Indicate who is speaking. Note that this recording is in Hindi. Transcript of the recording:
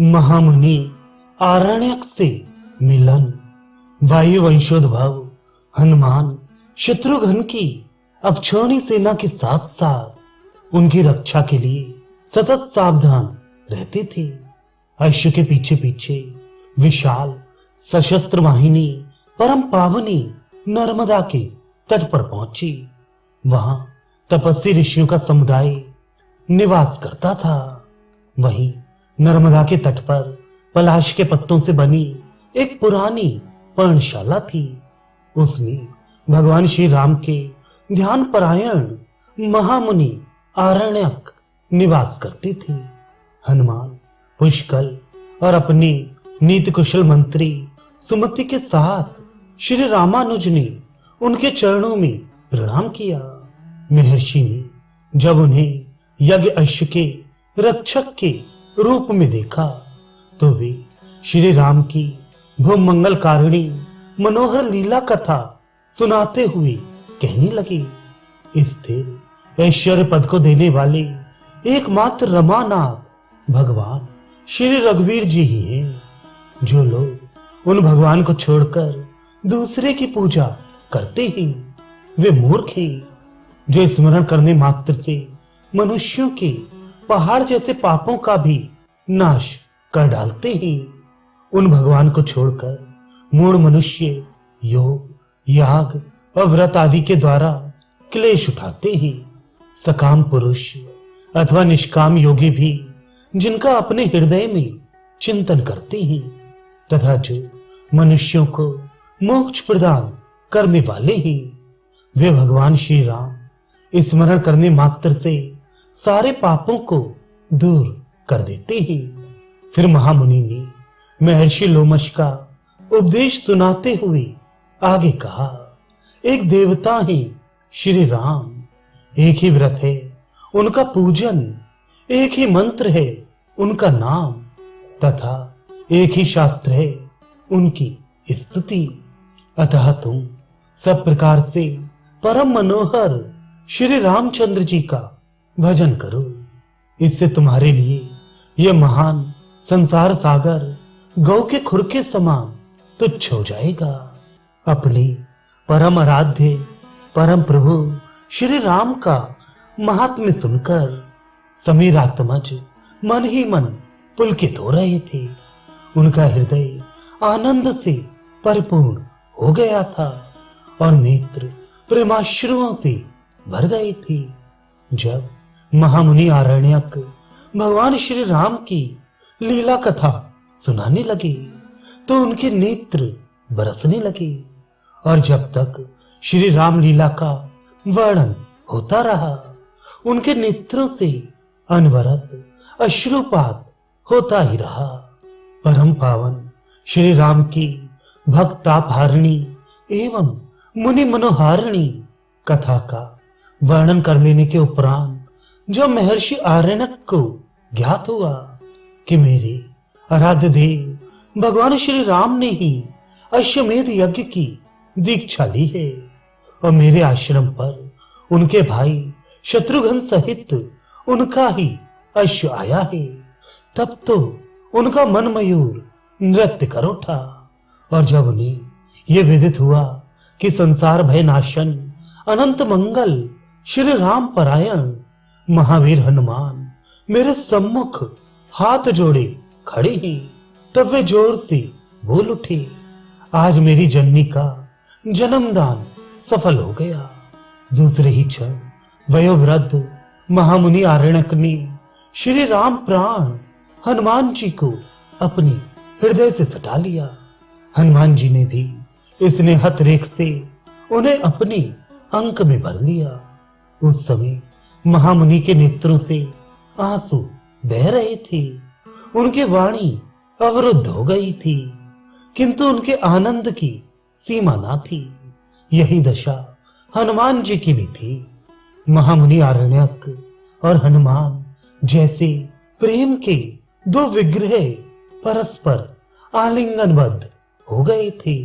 Speaker 1: महामुनि आरण्यक से मिलन। वायु वंशोद्भव हनुमान शत्रुघ्न की अक्षौणी सेना के साथ साथ उनकी रक्षा के लिए सतत सावधान रहते थे। अश्व के पीछे पीछे विशाल सशस्त्र वाहिनी परम पावनी नर्मदा के तट पर पहुंची। वहां तपस्वी ऋषियों का समुदाय निवास करता था। वहीं नर्मदा के तट पर पलाश के पत्तों से बनी एक पुरानी पर्णशाला थी। उसमें भगवान श्री राम के ध्यान परायण महामुनि आरण्यक निवास करते थे। हनुमान पुष्कल और अपने नीति कुशल मंत्री सुमति के साथ श्री रामानुज ने उनके चरणों में प्रणाम किया। महर्षि ने जब उन्हें यज्ञ अश्व के रक्षक के रूप में देखा तो वे श्री राम की भूमंगल कारिणी मनोहर लीला कथा सुनाते हुए कहने लगे, स्थिर ऐश्वर्य पद को देने वाले एकमात्र रमानाथ भगवान श्री रघुवीर जी ही हैं। जो लोग उन भगवान को छोड़कर दूसरे की पूजा करते हैं वे मूर्ख हैं। जो स्मरण करने मात्र से मनुष्यों के पहाड़ जैसे पापों का भी नाश कर डालते हैं। उन भगवान को छोड़कर मूढ़ मनुष्य योग याग और व्रत आदि के द्वारा क्लेश उठाते हैं। सकाम पुरुष अथवा निष्काम योगी भी जिनका अपने हृदय में चिंतन करते हैं तथा जो मनुष्यों को मोक्ष प्रदान करने वाले हैं वे भगवान श्री राम स्मरण करने मात्र से सारे पापों को दूर कर देते हैं। फिर महामुनि ने महर्षि लोमश का उपदेश सुनाते हुए आगे कहा, एक देवता है श्री राम, एक ही व्रत है उनका पूजन, एक ही मंत्र है उनका नाम तथा एक ही शास्त्र है उनकी स्तुति। अतः तुम सब प्रकार से परम मनोहर श्री रामचंद्र जी का भजन करो। इससे तुम्हारे लिए यह महान संसार सागर गौ के खुर के समान तुच्छ हो जाएगा। अपने परम आराध्य परम प्रभु श्री राम का महात्म्य सुनकर समीरात्मज मन ही मन पुलकित हो रहे थे। उनका हृदय आनंद से परिपूर्ण हो गया था और नेत्र प्रेमाश्रुओं से भर गए थे। जब महामुनि आरण्यक भगवान श्री राम की लीला कथा सुनाने लगे तो उनके नेत्र बरसने लगे और जब तक श्री राम लीला का वर्णन होता रहा उनके नेत्रों से अनवरत अश्रुपात होता ही रहा। परम पावन श्री राम की भक्तापहारिणी एवं मुनि मनोहारिणी कथा का वर्णन कर लेने के उपरांत जो महर्षि आरण्यक को ज्ञात हुआ कि मेरे आराध्य देव भगवान श्री राम ने ही अश्वमेध यज्ञ की दीक्षा ली है और मेरे आश्रम पर उनके भाई शत्रुघ्न सहित उनका ही अश्व आया है, तब तो उनका मन मयूर नृत्य कर उठा। और जब उन्हें यह विदित हुआ कि संसार भय नाशन अनंत मंगल श्री राम परायण महावीर हनुमान मेरे सम्मुख हाथ जोड़े खड़े हैं, तब वे जोर से बोल उठे, आज मेरी जननी का जन्मदान सफल हो गया। दूसरे ही क्षण वयोवृद्ध महामुनि आरण्यक ने श्री राम प्राण हनुमान जी को अपने हृदय से सटा लिया। हनुमान जी ने भी इस नेहत रेख से उन्हें अपने अंक में भर लिया। उस समय महामुनि के नेत्रों से आंसू बह रहे थे, उनकी वाणी अवरुद्ध हो गई थी, किंतु उनके आनंद की सीमा ना थी। यही दशा हनुमान जी की भी थी। महामुनि आरण्यक और हनुमान जैसे प्रेम के दो विग्रह परस्पर आलिंगनबद्ध हो गए थे।